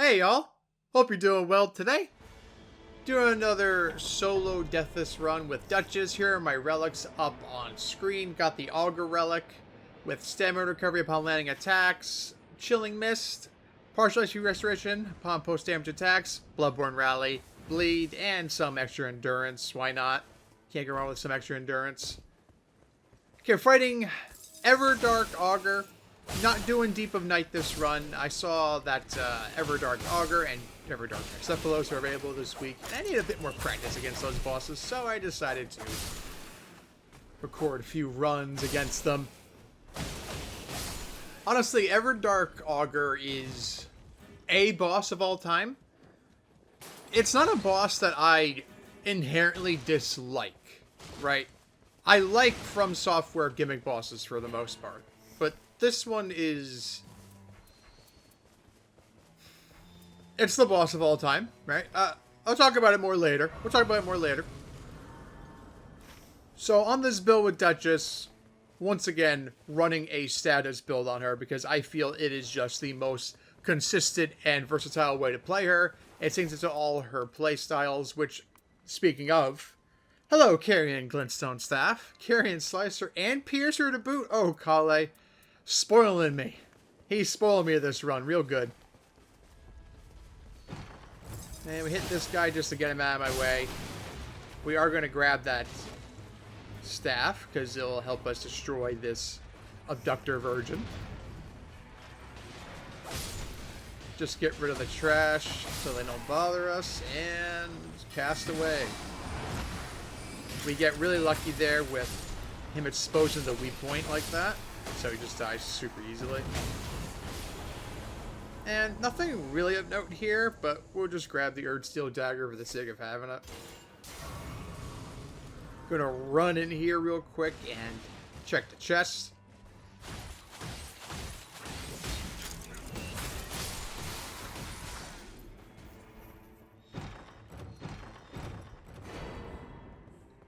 Hey y'all, hope you're doing well today. Doing another solo Deathless run with Duchess. Here are my relics up on screen. Got the Auger relic with stamina recovery upon landing attacks, Chilling Mist, partial HP restoration upon post damage attacks, Bloodborne Rally, Bleed, and some extra endurance. Why not? Can't go wrong with some extra endurance. Okay, fighting Everdark Auger. Not doing Deep of Night this run. I saw that Everdark Auger and Everdark Cephalos are available this week, and I need a bit more practice against those bosses, so I decided to record a few runs against them. Honestly, Everdark Auger is a boss of all time. It's not a boss that I inherently dislike, right? I like From Software gimmick bosses for the most part, but this one is... it's the boss of all time, right? I'll talk about it more later. We'll talk about it more later. So on this build with Duchess, once again, running a status build on her because I feel it is just the most consistent and versatile way to play her. It sinks into all her play styles, which, speaking of, hello, Carian Glintstone Staff, Carian Slicer, and Piercer to boot. Oh, Kale. Spoiling me. He's spoiling me this run real good. And we hit this guy just to get him out of my way. We are going to grab that staff because it'll help us destroy this abductor virgin. Just get rid of the trash so they don't bother us and cast away. We get really lucky there with him exposing the weak point like that. So he just dies super easily. And nothing really of note here, but we'll just grab the Erd Steel Dagger for the sake of having it. Gonna run in here real quick and check the chest.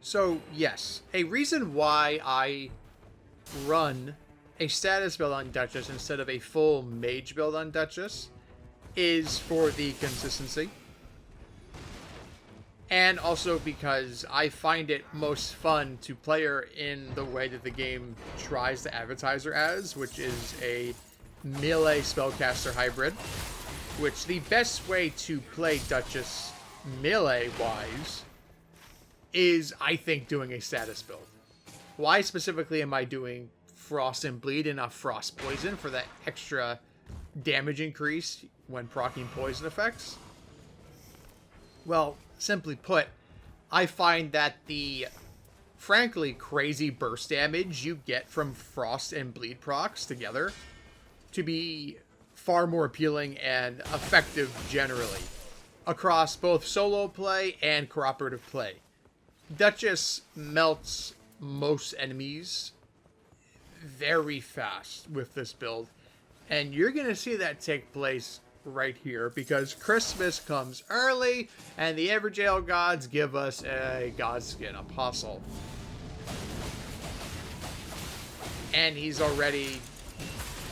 So, yes, a reason why I run a status build on Duchess instead of a full mage build on Duchess is for the consistency. And also because I find it most fun to play her in the way that the game tries to advertise her as, which is a melee spellcaster hybrid. Which the best way to play Duchess melee-wise is, I think, doing a status build. Why specifically am I doing Frost and Bleed and not Frost Poison for that extra damage increase when proccing poison effects? Well, simply put, I find that the frankly crazy burst damage you get from Frost and Bleed procs together to be far more appealing and effective generally across both solo play and cooperative play. Duchess melts most enemies very fast with this build, and you're gonna see that take place right here because Christmas comes early and the Everjail gods give us a Godskin Apostle, and he's already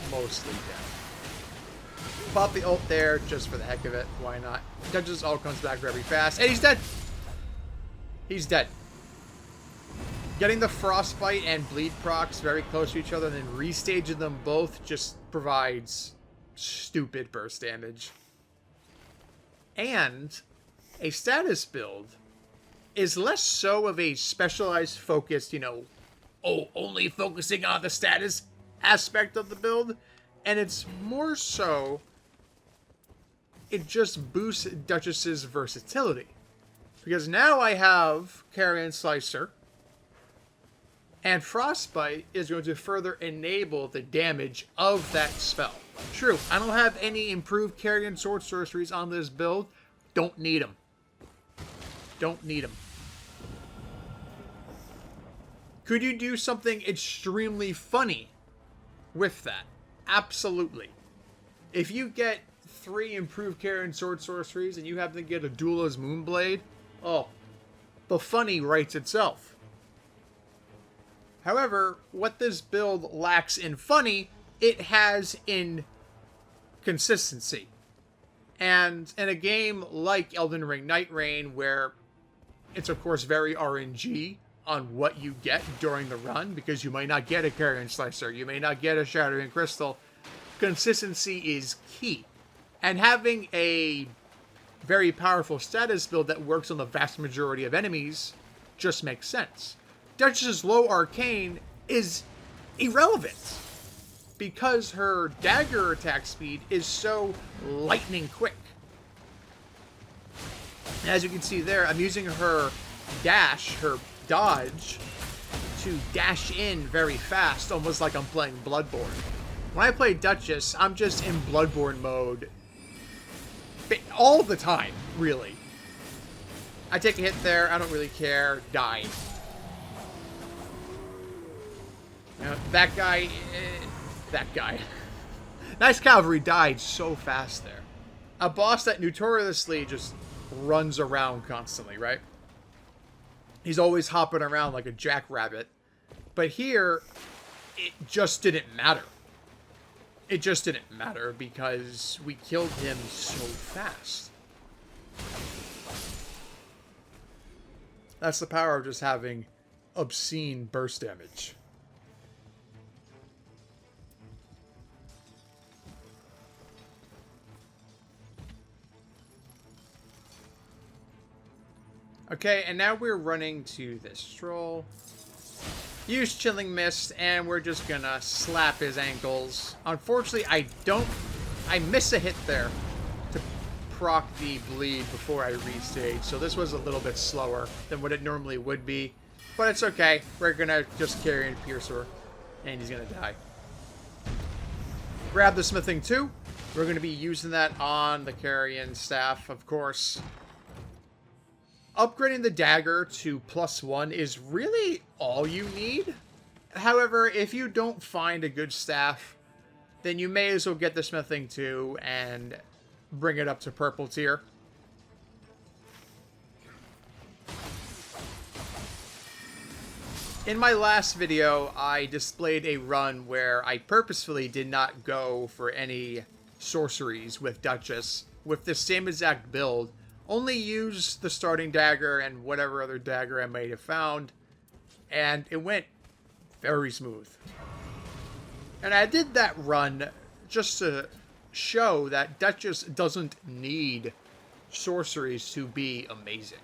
mostly dead. Pop the ult there just for the heck of it, why not? Duchess ult comes back very fast, and he's dead. He's dead. Getting the Frostbite and Bleed procs very close to each other and then restaging them both just provides stupid burst damage. And a status build is less so of a specialized focused, only focusing on the status aspect of the build, and it's more so it just boosts Duchess's versatility. Because now I have Carian Slicer, and Frostbite is going to further enable the damage of that spell. True, I don't have any improved Carian Sword Sorceries on this build. Don't need them. Don't need them. Could you do something extremely funny with that? Absolutely. If you get 3 improved Carian Sword Sorceries and you happen to get a Duelist Moonblade, oh, the funny writes itself. However, what this build lacks in funny, it has in consistency. And in a game like Elden Ring Nightreign, where it's of course very RNG on what you get during the run, because you might not get a Carian Slicer, you may not get a Shattering Crystal, consistency is key. And having a very powerful status build that works on the vast majority of enemies just makes sense. Duchess's low arcane is irrelevant because her dagger attack speed is so lightning quick. And as you can see there, I'm using her dash, her dodge, to dash in very fast, almost like I'm playing Bloodborne. When I play Duchess, I'm just in Bloodborne mode all the time, really. I take a hit there, I don't really care, die. That guy... Nice Cavalry died so fast there. A boss that notoriously just runs around constantly, right? He's always hopping around like a jackrabbit. But here, it just didn't matter. It just didn't matter because we killed him so fast. That's the power of just having obscene burst damage. Okay, and now we're running to this troll. Use Chilling Mist, and we're just gonna slap his ankles. Unfortunately, I miss a hit there to proc the bleed before I restage, so this was a little bit slower than what it normally would be. But it's okay, we're gonna just Carian Piercer, and he's gonna die. Grab the Smithing 2. We're gonna be using that on the Carian Staff, of course. Upgrading the dagger to +1 is really all you need. However, if you don't find a good staff, then you may as well get the Smithing 2 and bring it up to purple tier. In my last video, I displayed a run where I purposefully did not go for any sorceries with Duchess, with the same exact build. Only use the starting dagger and whatever other dagger I might have found, and it went very smooth. And I did that run just to show that Duchess doesn't need sorceries to be amazing.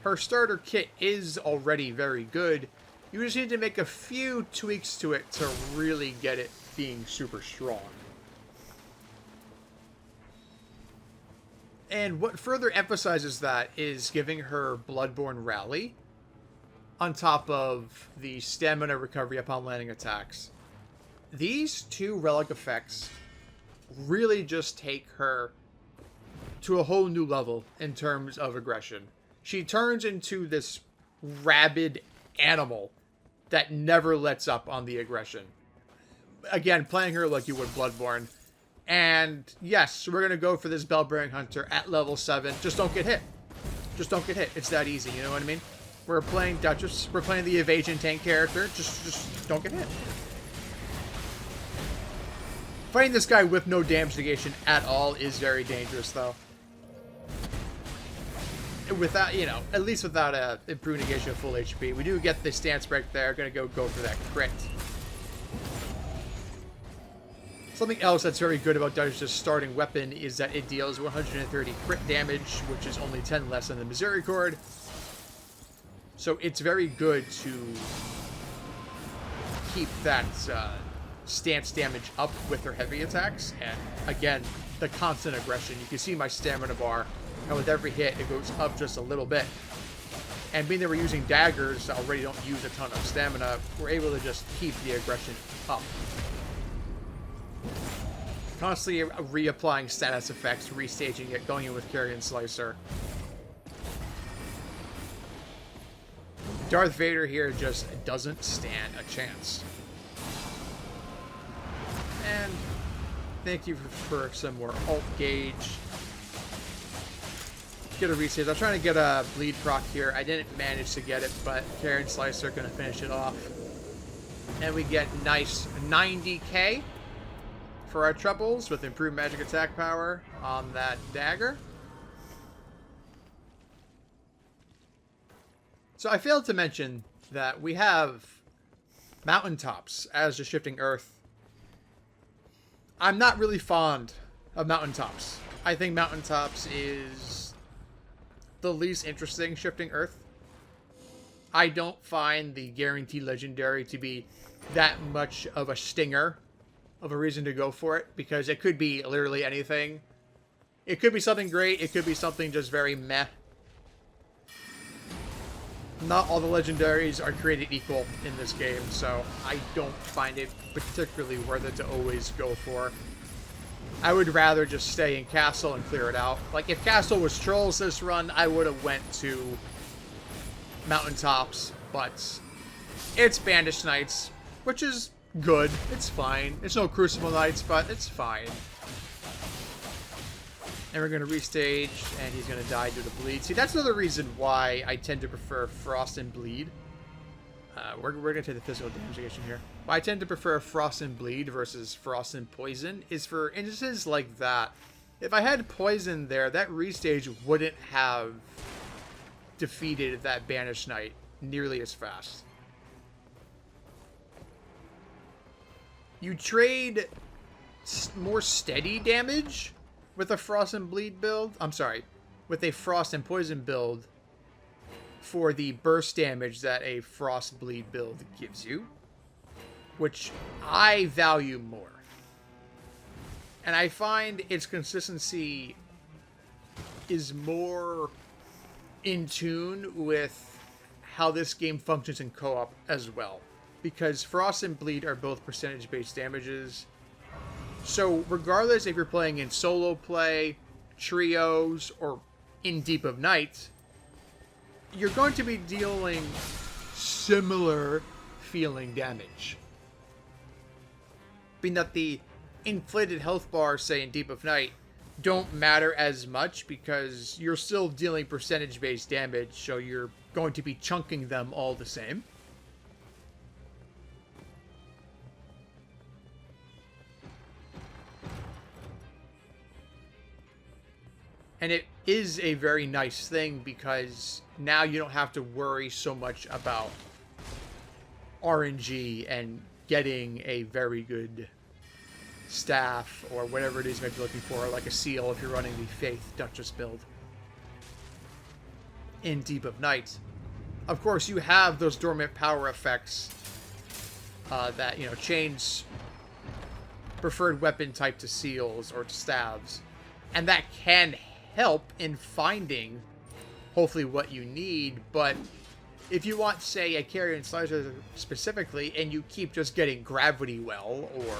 Her starter kit is already very good. You just need to make a few tweaks to it to really get it being super strong. And what further emphasizes that is giving her Bloodborne Rally on top of the stamina recovery upon landing attacks. These two relic effects really just take her to a whole new level in terms of aggression. She turns into this rabid animal that never lets up on the aggression. Again, playing her like you would Bloodborne. And yes, we're going to go for this Bell-Bearing Hunter at level 7. Just don't get hit. Just don't get hit. It's that easy, you know what I mean? We're playing Duchess. We're playing the evasion tank character. Just don't get hit. Fighting this guy with no damage negation at all is very dangerous, though. Without, you know, at least without a improved negation of full HP. We do get the stance break there. Going to go for that crit. Something else that's very good about Duchess's starting weapon is that it deals 130 crit damage, which is only 10 less than the Misericord. So it's very good to keep that stance damage up with her heavy attacks. And again, the constant aggression. You can see my stamina bar, and with every hit, it goes up just a little bit. And being that we're using daggers that already don't use a ton of stamina, we're able to just keep the aggression up. Constantly reapplying status effects, restaging it, going in with Carian Slicer. Darth Vader here just doesn't stand a chance. And thank you for some more alt gauge. Get a restage. I'm trying to get a bleed proc here. I didn't manage to get it, but Carian Slicer gonna finish it off. And we get nice 90k for our troubles with improved magic attack power on that dagger. So I failed to mention that we have mountaintops as the shifting earth. I'm not really fond of mountaintops. I think mountaintops is the least interesting shifting earth. I don't find the guaranteed legendary to be that much of a stinger of a reason to go for it, because it could be literally anything. It could be something great, it could be something just very meh. Not all the legendaries are created equal in this game, so I don't find it particularly worth it to always go for. I would rather just stay in Castle and clear it out. Like, if Castle was Trolls this run, I would have went to Mountaintops, but it's Banished Knights, which is good. It's fine. It's no Crucible Knights, but it's fine. And we're going to restage, and he's going to die due to bleed. See, that's another reason why I tend to prefer Frost and Bleed. We're going to take the physical damage against here. Why I tend to prefer Frost and Bleed versus Frost and Poison is for instances like that. If I had Poison there, that restage wouldn't have defeated that Banished Knight nearly as fast. You trade more steady damage with a Frost and Bleed build. I'm sorry, with a Frost and Poison build for the burst damage that a Frost Bleed build gives you, which I value more. And I find its consistency is more in tune with how this game functions in co-op as well, because Frost and Bleed are both percentage-based damages. So regardless if you're playing in solo play, trios, or in Deep of Night, you're going to be dealing similar feeling damage. Being that the inflated health bars, say in Deep of Night, don't matter as much because you're still dealing percentage-based damage, so you're going to be chunking them all the same. And it is a very nice thing because now you don't have to worry so much about RNG and getting a very good staff or whatever it is you might be looking for, like a seal if you're running the Faith Duchess build in Deep of Night. Of course, you have those dormant power effects that, you know, change preferred weapon type to seals or to staves, and that can help in finding hopefully what you need. But if you want, say, a Carian Slicer specifically, and you keep just getting Gravity Well or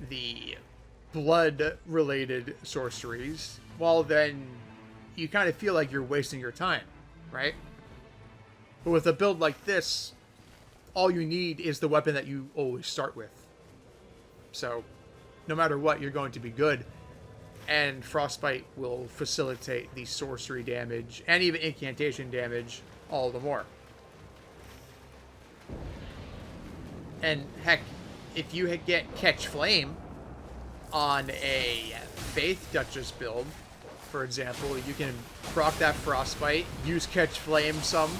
the blood-related sorceries, well, then you kind of feel like you're wasting your time, right? But with a build like this, all you need is the weapon that you always start with. So, no matter what, you're going to be good. And Frostbite will facilitate the sorcery damage and even incantation damage all the more. And heck, if you get Catch Flame on a Faith Duchess build, for example, you can proc that Frostbite, use Catch Flame some,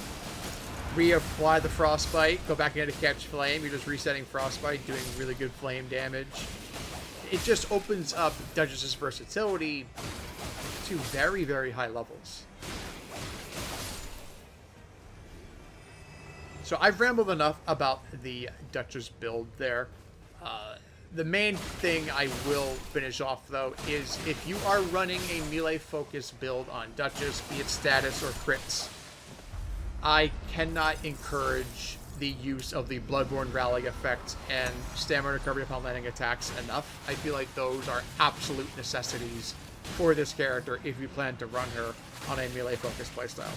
reapply the Frostbite, go back into Catch Flame, you're just resetting Frostbite, doing really good flame damage. It just opens up Duchess's versatility to very, very high levels. So I've rambled enough about the Duchess build there. The main thing I will finish off, though, is if you are running a melee-focused build on Duchess, be it status or crits, I cannot encourage the use of the Bloodborne Rally effect and stamina recovery upon landing attacks enough. I feel like those are absolute necessities for this character if you plan to run her on a melee-focused playstyle.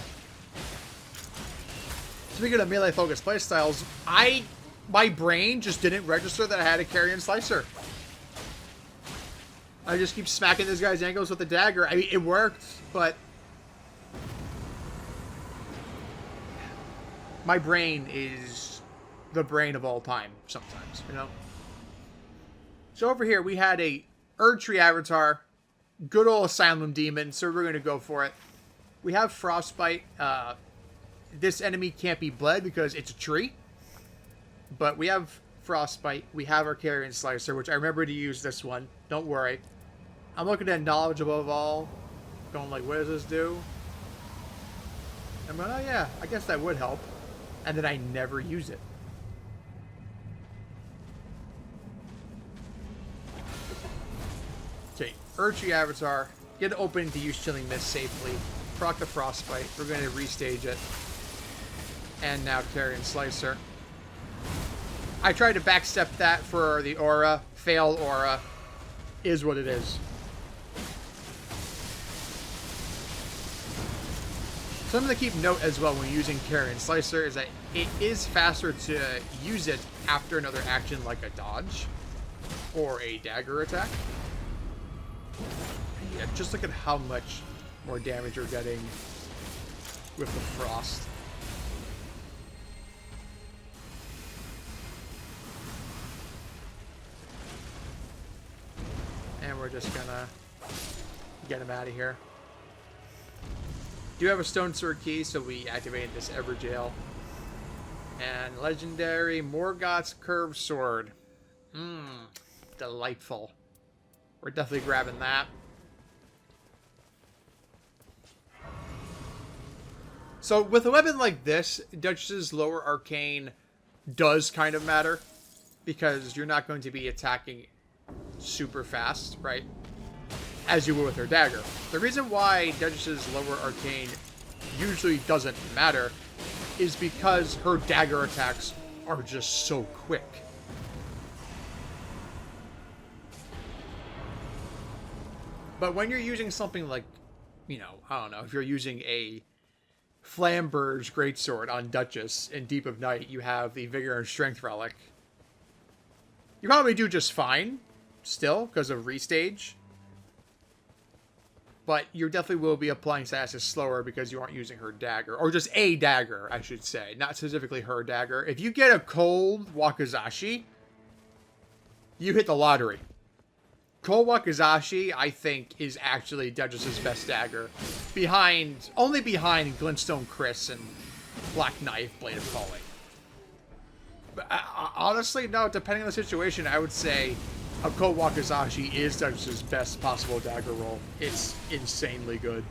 Speaking of melee-focused playstyles, my brain just didn't register that I had a Carian Slicer. I just keep smacking this guy's ankles with the dagger. I mean, it worked, but my brain is the brain of all time sometimes, you know? So over here, we had a Erdtree Avatar. Good old Asylum Demon, so we're going to go for it. We have Frostbite. This enemy can't be bled because it's a tree. But we have Frostbite. We have our Carian Slicer, which I remember to use this one. Don't worry. I'm looking at knowledge above all. Going like, what does this do? I'm going, oh yeah, I guess that would help. And then I never use it. Okay, Erdtree Avatar. Get it open to use Chilling Mist safely. Proc the Frostbite. We're going to restage it. And now Carian Slicer. I tried to backstep that for the aura. Failed aura. Is what it is. Something to keep note as well when using Carian Slicer is that it is faster to use it after another action like a dodge or a dagger attack. Yeah, just look at how much more damage you're getting with the frost. And we're just gonna get him out of here. Do have a Stone Sword key, so we activated this Everjail. And legendary Morgoth's Curved Sword. Delightful. We're definitely grabbing that. So with a weapon like this, Duchess's lower arcane does kind of matter, because you're not going to be attacking super fast, right? As you will with her dagger. The reason why Duchess's lower arcane usually doesn't matter is because her dagger attacks are just so quick. But when you're using something like, you know, I don't know, if you're using a Flamberge Greatsword on Duchess in Deep of Night, you have the Vigor and Strength Relic. You probably do just fine, still, because of restage. But you definitely will be applying status slower because you aren't using her dagger. Or just a dagger, I should say. Not specifically her dagger. If you get a cold Wakizashi, you hit the lottery. Cold Wakizashi, I think, is actually Duchess's best dagger. Only behind Glintstone Chris and Black Knife, Blade of Calling. But honestly, no, depending on the situation, I would say a Cold Wakizashi is Duchess's best possible dagger roll. It's insanely good.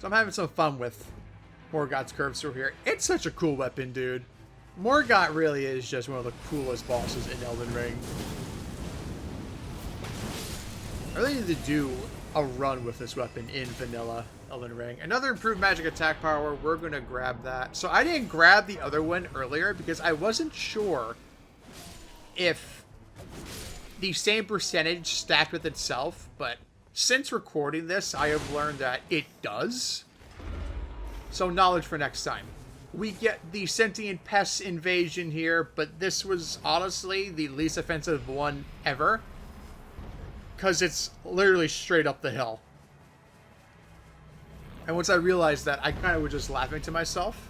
So I'm having some fun with Morgoth's Curved Sword here. It's such a cool weapon, dude. Morgoth really is just one of the coolest bosses in Elden Ring. I really need to do a run with this weapon in vanilla Elden Ring. Another improved magic attack power. We're going to grab that. So I didn't grab the other one earlier because I wasn't sure if the same percentage stacked with itself, but since recording this, I have learned that it does. So knowledge for next time. We get the Sentient Pest invasion here, but this was honestly the least offensive one ever. Because it's literally straight up the hill. And once I realized that, I kind of was just laughing to myself.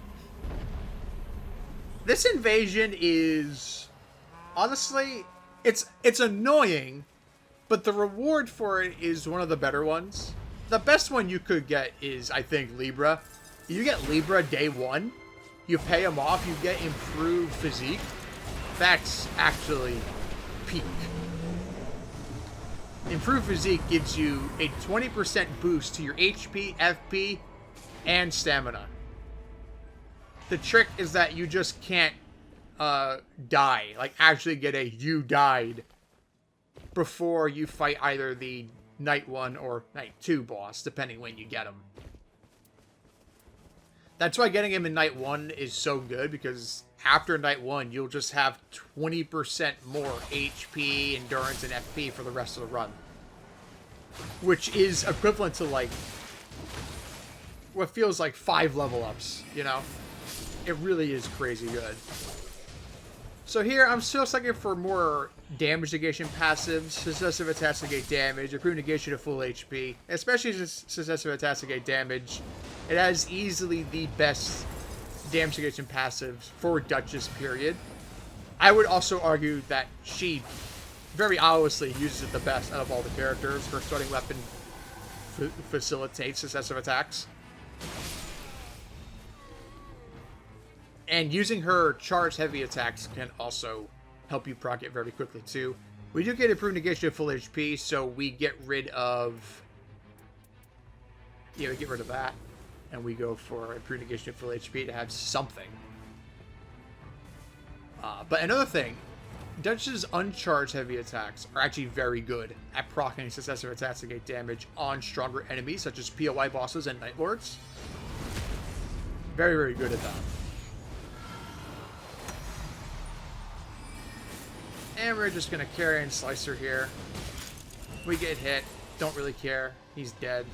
This invasion is... honestly, it's annoying, but the reward for it is one of the better ones. The best one you could get is, I think, Libra. You get Libra day one. You pay him off, you get improved physique. That's actually peak. Improved physique gives you a 20% boost to your HP, FP, and stamina. The trick is that you just can't die. Like, actually get a you died before you fight either the Night 1 or Night 2 boss, depending when you get him. That's why getting him in Night 1 is so good, because after Night 1, you'll just have 20% more HP, endurance, and FP for the rest of the run. Which is equivalent to, like, what feels like 5 level ups, you know? It really is crazy good. So here, I'm still looking for more damage negation passives, successive attacks to negate damage, improved negation of full HP, especially successive attacks to negate damage. It has easily the best damage negation passives for Duchess, period. I would also argue that she very obviously uses it the best out of all the characters. Her starting weapon facilitates successive attacks. And using her charge heavy attacks can also help you proc it very quickly too. We do get improved negation of full HP, so we get rid of... Yeah, we get rid of that. And we go for improved negation of full HP to have something. But another thing, Duchess's uncharged heavy attacks are actually very good at proccing successive attacks to get damage on stronger enemies, such as POI bosses and Night Lords. Very, very good at that. And we're just going to Carian Slicer here. We get hit. Don't really care. He's dead.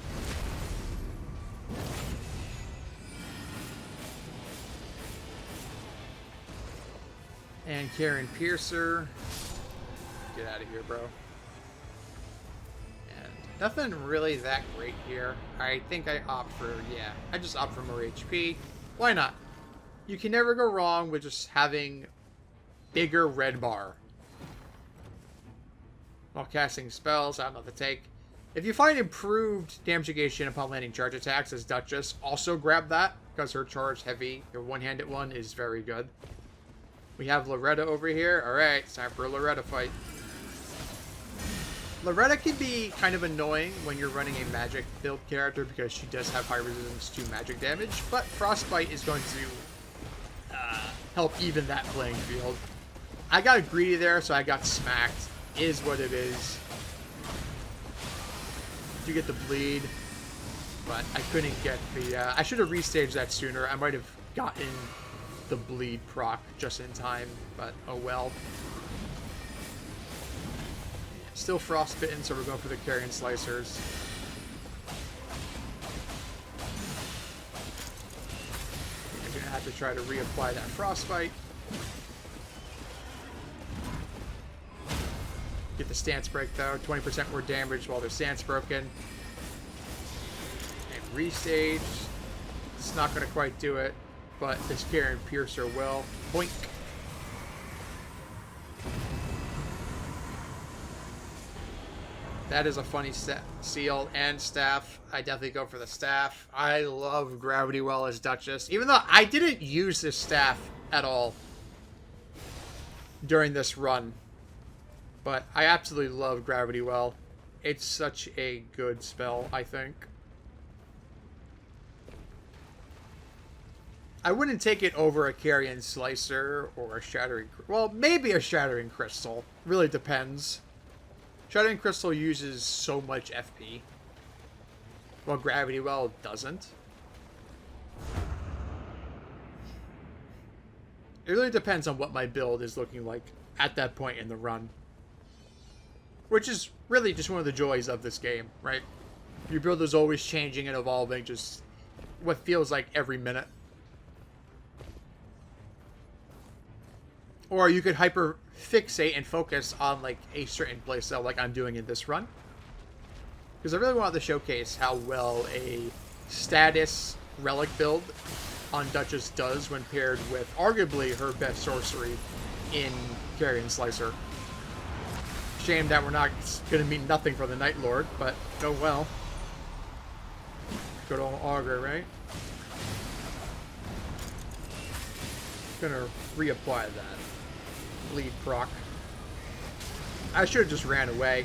And Carian Piercer. Get out of here, bro. And nothing really that great here. I think I opt for, yeah, I just opt for more HP. Why not? You can never go wrong with just having bigger red bar. While casting spells, I don't know what to take. If you find improved damage negation upon landing charge attacks as Duchess, also grab that, because her charge heavy, her one-handed one, is very good. We have Loretta over here. Alright, it's time for a Loretta fight. Loretta can be kind of annoying when you're running a magic build character because she does have high resistance to magic damage, but Frostbite is going to help even that playing field. I got greedy there, so I got smacked. Is what it is. You get the bleed, but I couldn't get the... I should have restaged that sooner. I might have gotten the bleed proc just in time, but oh well. Still frostbitten, so we're going for the Carian Slicers. We're going to have to try to reapply that Frostbite. Get the stance break though, 20% more damage while their stance broken. And restage. It's not going to quite do it, but this Carian Piercer will. Boink. That is a funny seal and staff. I definitely go for the staff. I love Gravity Well as Duchess, even though I didn't use this staff at all during this run. But I absolutely love Gravity Well. It's such a good spell, I think. I wouldn't take it over a Carian Slicer or a Shattering... Well, maybe a Shattering Crystal. Really depends. Shattering Crystal uses so much FP, while Gravity Well doesn't. It really depends on what my build is looking like at that point in the run. Which is really just one of the joys of this game, right? Your build is always changing and evolving, just what feels like every minute. Or you could hyper fixate and focus on like a certain playstyle like I'm doing in this run. Because I really wanted to showcase how well a status relic build on Duchess does when paired with arguably her best sorcery in Carian Slicer. Shame that we're not going to mean nothing for the Night Lord, but oh well. Good old Auger, right? Gonna reapply that. Bleed proc. I should have just ran away.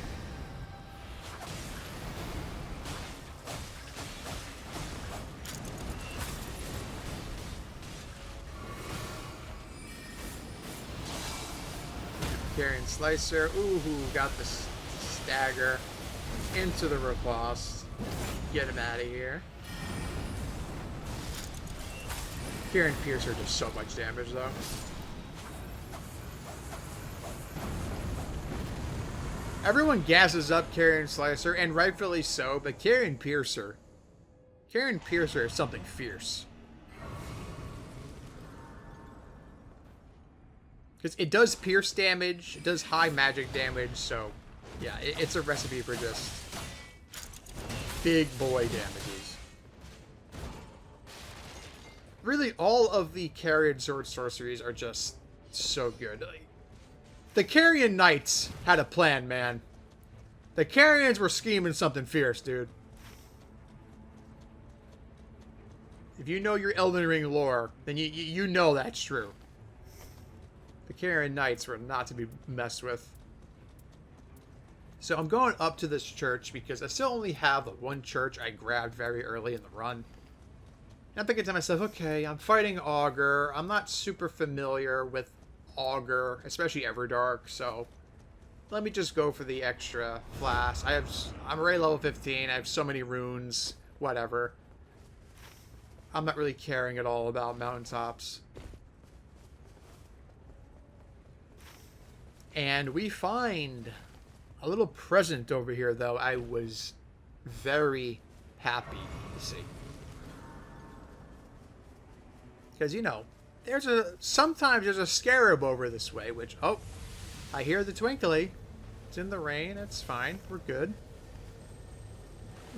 Carian Slicer. Ooh, got the stagger into the riposte. Get him out of here. Carian Piercer does so much damage, though. Everyone gasses up Carian Slicer, and rightfully so, but Carian Piercer is something fierce. Because it does pierce damage, it does high magic damage, so yeah, it's a recipe for just big boy damages. really all of the Carian sword sorceries are just so good. Like, the Carian Knights had a plan, man. The Carians were scheming something fierce, dude. If you know your Elden Ring lore, then you know that's true. The Carian Knights were not to be messed with. So I'm going up to this church because I still only have the one church I grabbed very early in the run. And I'm thinking to myself, okay, I'm fighting Auger. I'm not super familiar with Auger, especially Everdark, so let me just go for the extra flask. I'm already level 15. I have so many runes. Whatever. I'm not really caring at all about mountaintops. And we find a little present over here, though. I was very happy to see. Because, you know, sometimes there's a scarab over this way, which, oh, I hear the twinkly. It's in the rain. It's fine. We're good.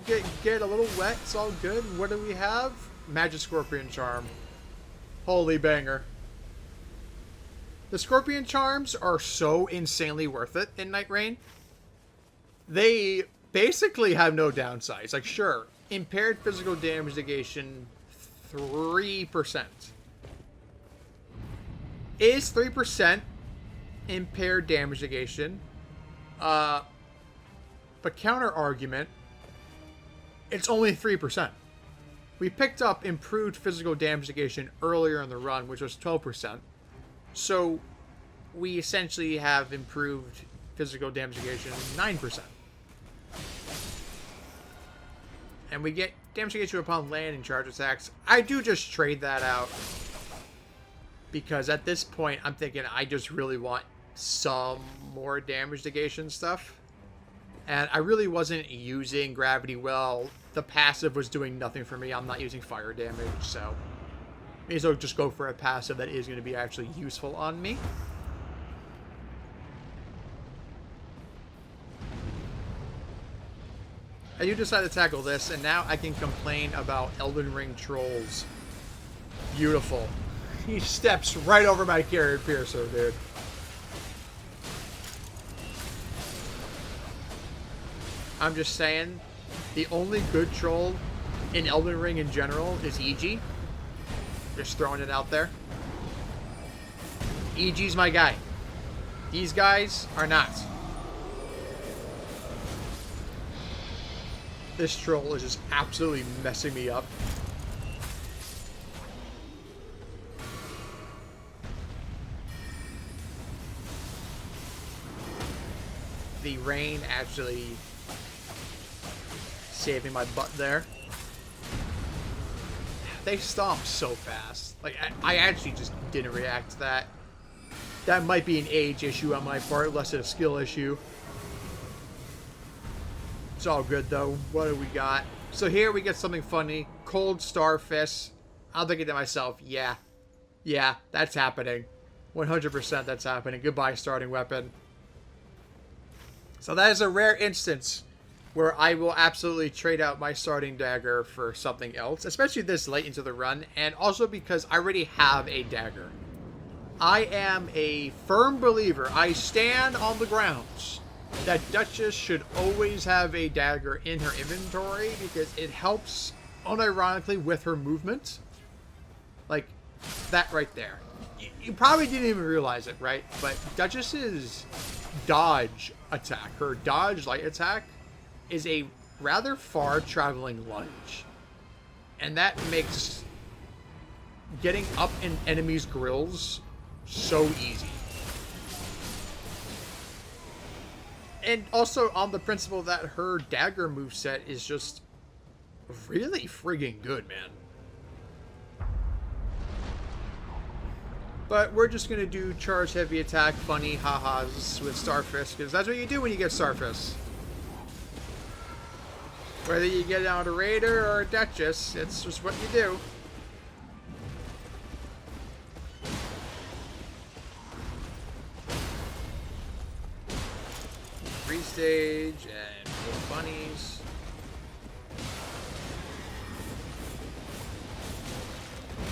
Get a little wet. It's all good. What do we have? Magic Scorpion Charm. Holy banger. The Scorpion Charms are so insanely worth it in Nightreign. They basically have no downsides. Like, sure, impaired physical damage negation 3%. Is 3% impaired damage negation? But counter argument, it's only 3%. We picked up improved physical damage negation earlier in the run, which was 12%. So we essentially have improved physical damage negation 9%. And we get damage negation upon landing charge attacks. I do just trade that out. Because at this point, I'm thinking I just really want some more damage negation stuff. And I really wasn't using gravity well. The passive was doing nothing for me. I'm not using fire damage, so may as well just go for a passive that is going to be actually useful on me. I do decide to tackle this, and now I can complain about Elden Ring trolls. Beautiful. He steps right over my Carian Piercer, dude. I'm just saying, the only good troll in Elden Ring in general is EG. Just throwing it out there. EG's my guy. These guys are not. This troll is just absolutely messing me up. The rain actually saving my butt there. They stomp so fast. Like, I actually just didn't react to that. That might be an age issue on my part, less than a skill issue. It's all good, though. What do we got? So here we get something funny. Cold Starfist. I'm thinking to myself, yeah, that's happening. 100% that's happening. Goodbye, starting weapon. So that is a rare instance where I will absolutely trade out my starting dagger for something else, especially this late into the run, and also because I already have a dagger. I am a firm believer, I stand on the grounds, that Duchess should always have a dagger in her inventory because it helps, unironically, with her movement. Like, that right there. You probably didn't even realize it, right? But Duchess's dodge attack, her dodge light attack, is a rather far traveling lunge. And that makes getting up in enemies' grills so easy. And also on the principle that her dagger moveset is just really friggin' good, man. But we're just going to do charge heavy attack, funny ha-has with Starfist, because that's what you do when you get Starfist. Whether you get out a Raider or a Duchess, it's just what you do. Restage and more bunnies.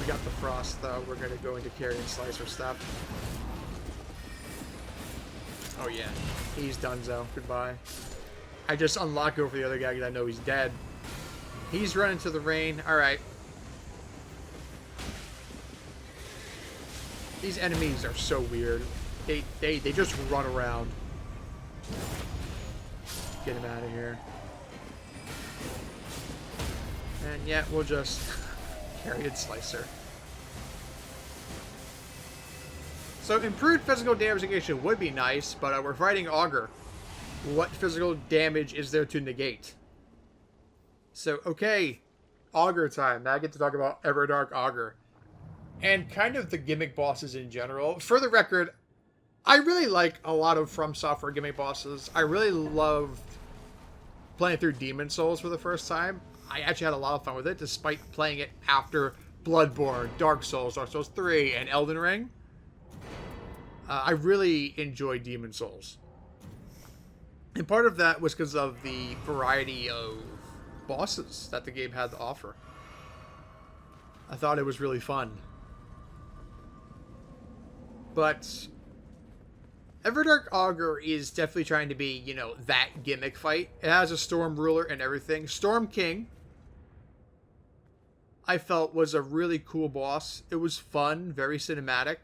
we got the Frost, though, we're going to go into Carian Slicer stuff. Oh, yeah. He's donezo. Goodbye. I just unlock over the other guy because I know he's dead. He's running to the rain. Alright. These enemies are so weird. They just run around. Get him out of here. And yeah, we'll just Carian Slicer. So improved physical damage negation would be nice, but we're fighting Auger. What physical damage is there to negate? So, okay, Auger time. Now I get to talk about Everdark Auger. And kind of the gimmick bosses in general. For the record, I really like a lot of From Software gimmick bosses. I really loved playing through Demon Souls for the first time. I actually had a lot of fun with it, despite playing it after Bloodborne, Dark Souls 3, and Elden Ring. I really enjoyed Demon Souls. And part of that was because of the variety of bosses that the game had to offer. I thought it was really fun. But Everdark Auger is definitely trying to be, you know, that gimmick fight. It has a Storm Ruler and everything. Storm King, I felt, was a really cool boss. It was fun, very cinematic.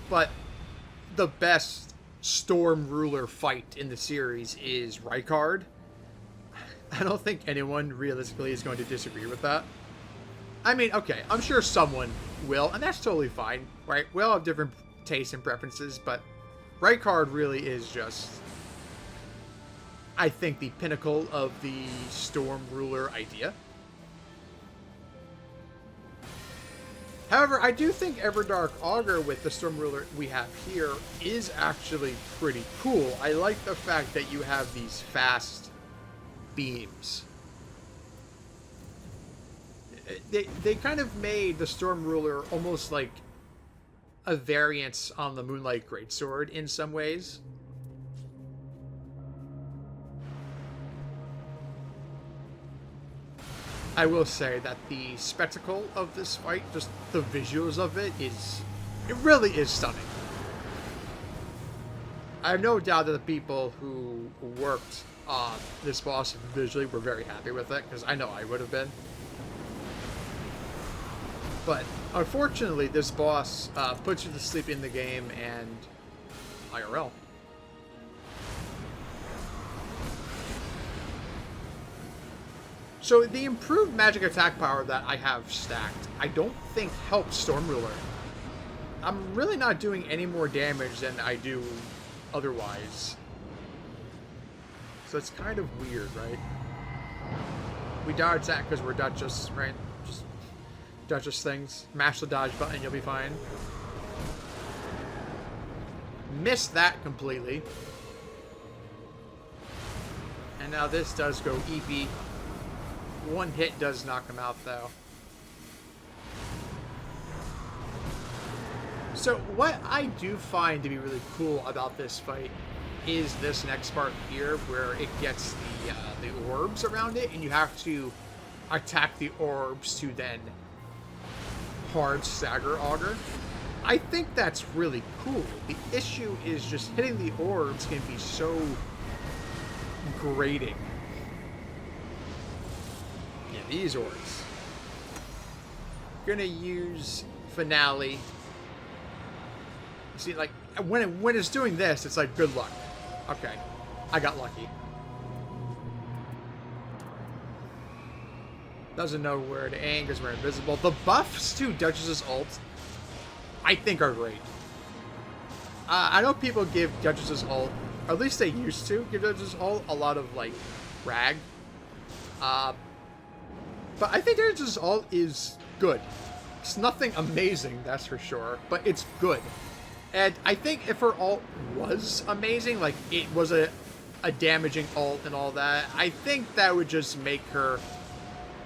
But the best Storm Ruler fight in the series is Rykard. I don't think anyone realistically is going to disagree with that. I mean, okay, I'm sure someone will, and that's totally fine, right? We all have different tastes and preferences, but Rykard really is just, I think, the pinnacle of the Storm Ruler idea. However, I do think Everdark Auger with the Storm Ruler we have here is actually pretty cool. I like the fact that you have these fast beams. They kind of made the Storm Ruler almost like a variance on the Moonlight Greatsword in some ways. I will say that the spectacle of this fight, just the visuals of it really is stunning. I have no doubt that the people who worked on this boss visually were very happy with it, because I know I would have been. But unfortunately, this boss puts you to sleep in the game and IRL. So the improved magic attack power that I have stacked, I don't think helps Storm Ruler. I'm really not doing any more damage than I do otherwise. So it's kind of weird, right? We dodge that because we're Duchess, right? Just Duchess things. Mash the dodge button, you'll be fine. Missed that completely. And now this does go EP. One hit does knock him out, though. So what I do find to be really cool about this fight is this next part here, where it gets the orbs around it, and you have to attack the orbs to then hard stagger Auger. I think that's really cool. The issue is just hitting the orbs can be so grating. Yeah, these orbs. Gonna use Finale. See, like, when it's doing this, it's like, good luck. Okay, I got lucky. Doesn't know where to aim because we're invisible. The buffs to Duchess's ult, I think, are great. I know people give Duchess's ult, or at least they used to give Duchess's ult, a lot of, like, rag. But I think Duchess's ult is good. It's nothing amazing, that's for sure, but it's good. And I think if her ult was amazing, like it was a damaging ult and all that, I think that would just make her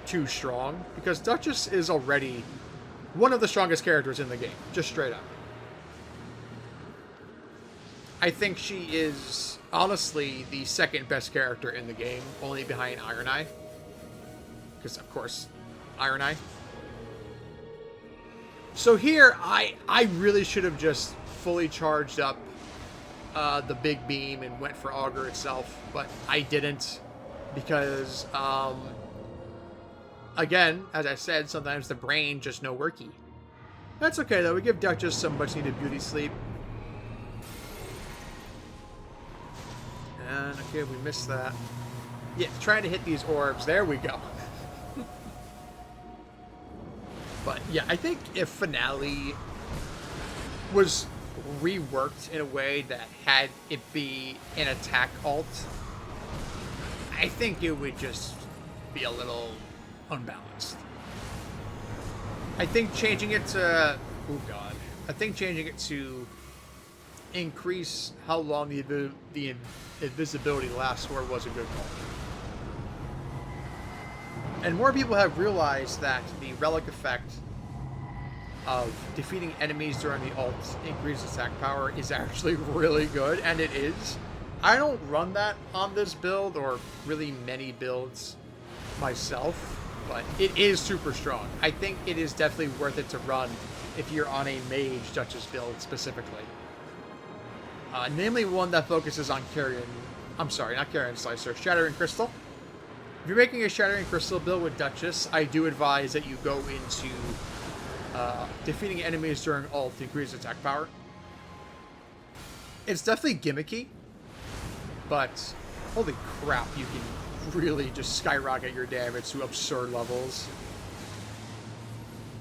too strong. Because Duchess is already one of the strongest characters in the game, just straight up. I think she is, honestly, the second best character in the game, only behind Iron Eye. because, of course, Iron Eye. So here, I really should have just fully charged up the big beam and went for Auger itself, but I didn't because, again, as I said, sometimes the brain just no worky. That's okay, though. We give Duchess some much-needed beauty sleep. And, okay, we missed that. Yeah, trying to hit these orbs. There we go. But, yeah, I think if Finale was reworked in a way that had it be an attack alt, I think it would just be a little unbalanced. I think changing it to... Oh, God. I think changing it to increase how long the invisibility lasts for was a good call. And more people have realized that the relic effect of defeating enemies during the ult increased attack power is actually really good, and it is. I don't run that on this build, or really many builds myself, but it is super strong. I think it is definitely worth it to run if you're on a mage Duchess build specifically. Namely one that focuses on not Carian Slicer, Shattering Crystal. If you're making a Shattering Crystal build with Duchess, I do advise that you go into defeating enemies during ult to increase attack power. It's definitely gimmicky, but holy crap, you can really just skyrocket your damage to absurd levels.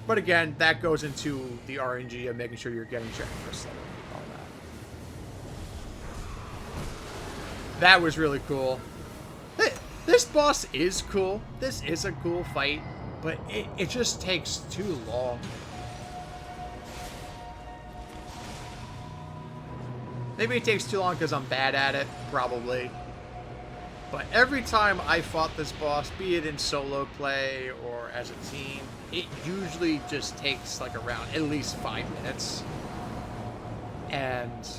But again, that goes into the RNG of making sure you're getting Shattering Crystal. All that. That was really cool. This boss is cool. This is a cool fight, but it just takes too long. Maybe it takes too long because I'm bad at it, probably. But every time I fought this boss, be it in solo play or as a team, it usually just takes like around at least 5 minutes. And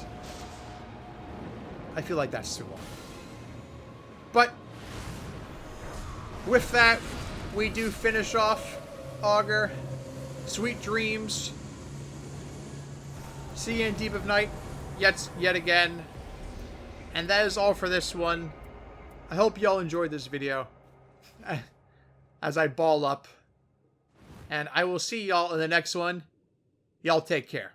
I feel like that's too long. But with that, we do finish off Auger. Sweet dreams. See you in Deep of Night yet again. And that is all for this one. I hope y'all enjoyed this video as I ball up. And I will see y'all in the next one. Y'all take care.